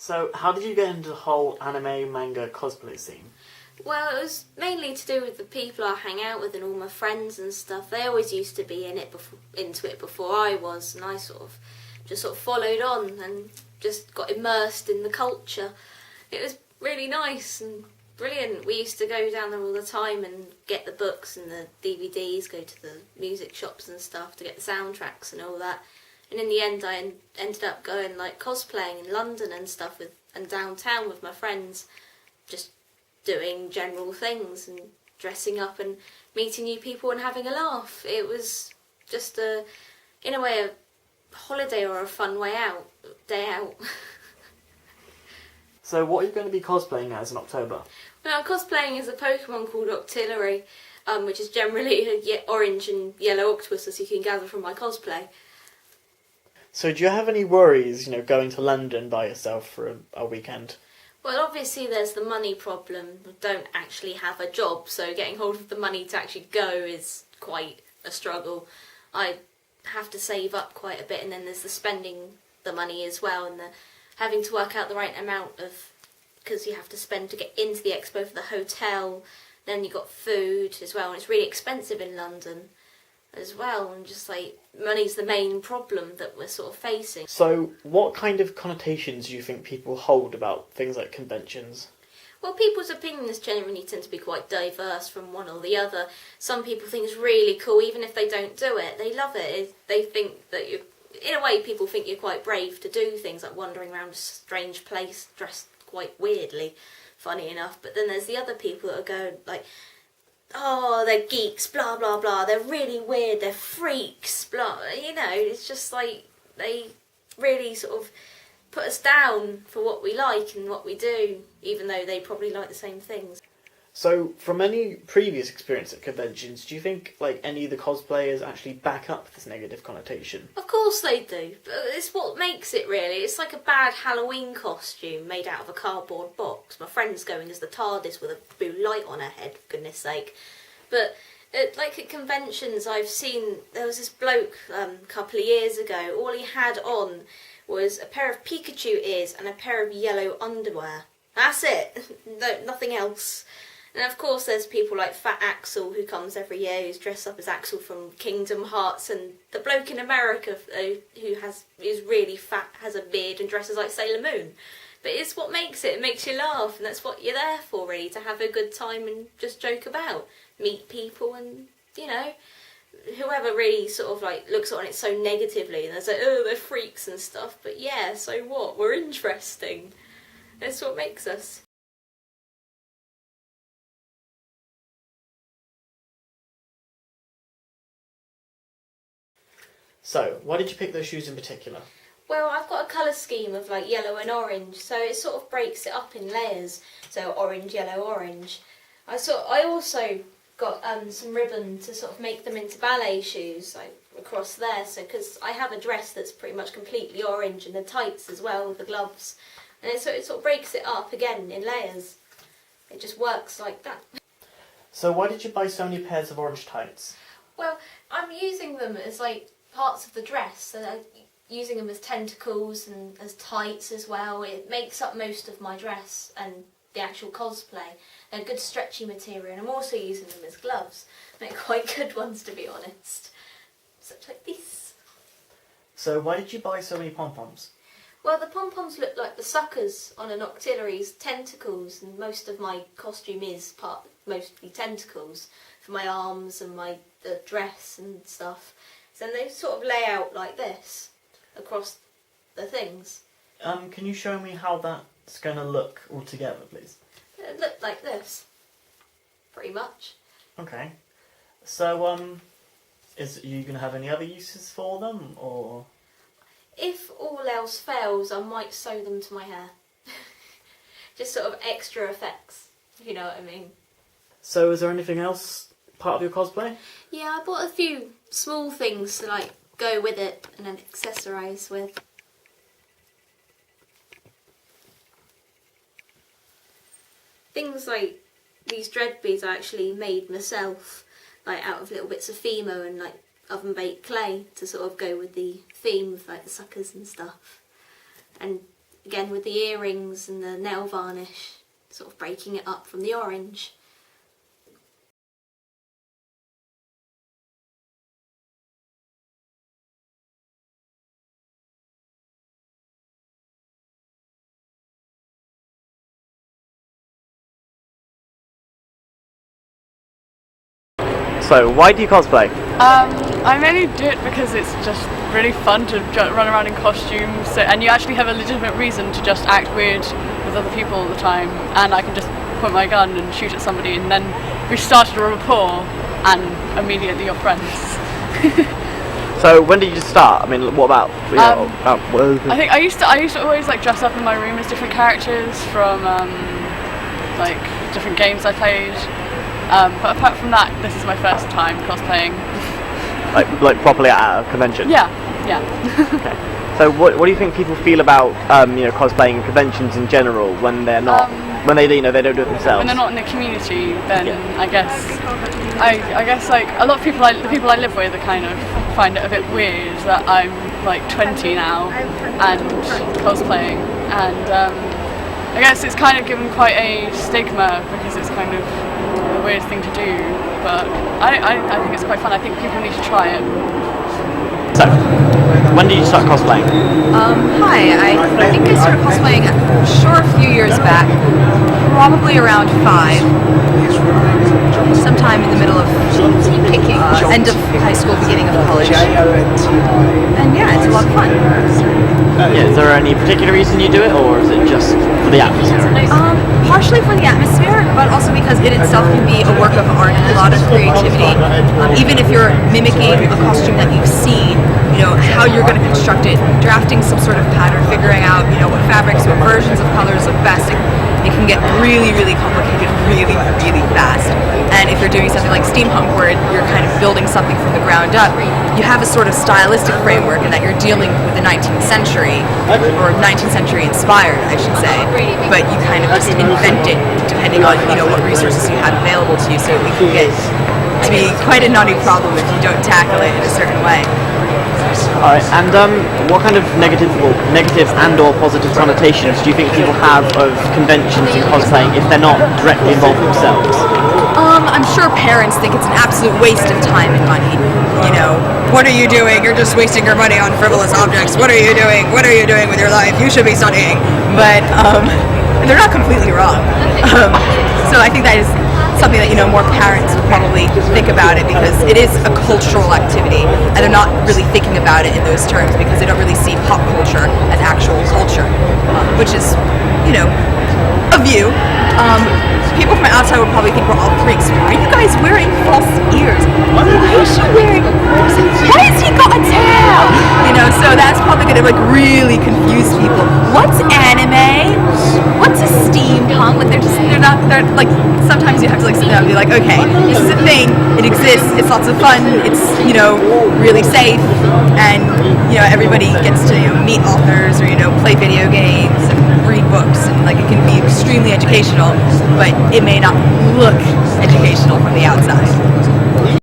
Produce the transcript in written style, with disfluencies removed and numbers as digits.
So, how did you get into the whole anime, manga, cosplay scene? Well, it was mainly to do with the people I hang out with and all my friends and stuff. They always used to be into it before I was, and I just followed on and just got immersed in the culture. It was really nice and brilliant. We used to go down there all the time and get the books and the DVDs, go to the music shops and stuff to get the soundtracks and all that. And in the end, I ended up going like cosplaying in London and stuff and downtown with my friends, just doing general things and dressing up and meeting new people and having a laugh. It was just in a way, a holiday or a fun day out. So, what are you going to be cosplaying as in October? Well, I'm cosplaying as a Pokemon called Octillery, which is generally a orange and yellow octopus, as you can gather from my cosplay. So, do you have any worries, going to London by yourself for a weekend? Well, obviously there's the money problem. I don't actually have a job, so getting hold of the money to actually go is quite a struggle. I have to save up quite a bit, and then there's the spending the money as well, and the having to work out the right amount of, because you have to spend to get into the expo for the hotel, then you've got food as well, and it's really expensive in London as well, and just like money's the main problem that we're sort of facing. So, what kind of connotations do you think people hold about things like conventions? Well, people's opinions generally tend to be quite diverse from one or the other. Some people think it's really cool, even if they don't do it. They love it. They think that in a way, people think you're quite brave to do things like wandering around a strange place dressed quite weirdly, funny enough. But then there's the other people that are going like, oh, they're geeks, blah, blah, blah, they're really weird, they're freaks, blah, it's just like, they really sort of put us down for what we like and what we do, even though they probably like the same things. So, from any previous experience at conventions, do you think, any of the cosplayers actually back up this negative connotation? Of course they do, but it's what makes it, really. It's like a bad Halloween costume made out of a cardboard box. My friend's going as the TARDIS with a blue light on her head, for goodness sake. But, at conventions, I've seen, there was this bloke a couple of years ago, all he had on was a pair of Pikachu ears and a pair of yellow underwear. That's it. No, nothing else. And of course there's people like Fat Axel, who comes every year, who's dressed up as Axel from Kingdom Hearts, and the bloke in America who is really fat, has a beard and dresses like Sailor Moon. But it's what makes it makes you laugh, and that's what you're there for, really, to have a good time and just joke about, meet people, and whoever really sort of looks on it so negatively and they're like, oh, they're freaks and stuff, but yeah, so what, we're interesting. That's what makes us. So, why did you pick those shoes in particular? Well, I've got a colour scheme of yellow and orange, so it sort of breaks it up in layers. So orange, yellow, orange. I also got some ribbon to sort of make them into ballet shoes, across there. So because I have a dress that's pretty much completely orange, and the tights as well with the gloves, and so it sort of breaks it up again in layers. It just works like that. So why did you buy so many pairs of orange tights? Well, I'm using them as parts of the dress, so I'm using them as tentacles and as tights as well. It makes up most of my dress and the actual cosplay. They're good stretchy material, and I'm also using them as gloves. They're quite good ones, to be honest. Such like this. So why did you buy so many pom-poms? Well, the pom-poms look like the suckers on an Octillery's tentacles, and most of my costume is mostly tentacles for my arms and the dress and stuff. So then they sort of lay out like this across the things. Can you show me how that's going to look all together, please? It looked like this, pretty much. Okay. So, are you going to have any other uses for them, or...? If all else fails, I might sew them to my hair. Just sort of extra effects, if you know what I mean. So is there anything else part of your cosplay? Yeah, I bought a few small things to go with it and then accessorise with. Things like these dread beads I actually made myself, out of little bits of Fimo and oven baked clay to sort of go with the theme of the suckers and stuff. And again with the earrings and the nail varnish, sort of breaking it up from the orange. So, why do you cosplay? I mainly do it because it's just really fun to run around in costumes, and you actually have a legitimate reason to just act weird with other people all the time, and I can just point my gun and shoot at somebody, and then we started a rapport, and immediately you're friends. So, when did you start? I mean, what about, I think I used to always like dress up in my room as different characters from like different games I played. But apart from that, this is my first time cosplaying. like properly at a convention? Yeah. Okay. So what do you think people feel about cosplaying conventions in general when they're not when they don't do it themselves? When they're not in the community, then I guess like a lot of people, the people I live with, are kind of find it a bit weird that I'm like 20 now and cosplaying, and I guess it's kind of given quite a stigma because it's kind of a weird thing to do, but I think it's quite fun. I think people need to try it. So, when did you start cosplaying? Hi, I think I started cosplaying a few years back, probably around 5, sometime in the middle of end of high school, beginning of college. And yeah, it's a lot of fun. Is there any particular reason you do it, or is it just for the atmosphere? Partially for the atmosphere, but also because it itself can be a work of art, a lot of creativity. Even if you're mimicking a costume that you've seen, how you're going to construct it, drafting some sort of pattern, figuring out, what fabrics, what versions of colors look best. It can get really, really complicated really, really fast. And if you're doing something like steampunk, where you're kind of building something from the ground up, you have a sort of stylistic framework in that you're dealing with the 19th century, or 19th century inspired, I should say. But you kind of just invent it depending on, what resources you have available to you, so it can get to be quite a knotty problem if you don't tackle it in a certain way. Alright, and what kind of negative and or positive connotations do you think people have of conventions and cosplaying if they're not directly involved themselves? I'm sure parents think it's an absolute waste of time and money. What are you doing? You're just wasting your money on frivolous objects. What are you doing? What are you doing with your life? You should be studying. But they're not completely wrong. So I think that is something that more parents would probably think about it, because it is a cultural activity, and they're not really thinking about it in those terms because they don't really see pop culture as actual culture, which is a view. People from outside would probably think we're all freaks. Are you guys wearing false ears? Why is she wearing? Why has he got a tail? So that's probably going to really confuse people. What's anime? What's a steampunk? They're like, sometimes you have to sit down and be like, okay, this is a thing. It exists. It's lots of fun. It's really safe, and everybody gets to meet authors or play video games and read books, and it can be extremely educational, but it may not look educational from the outside.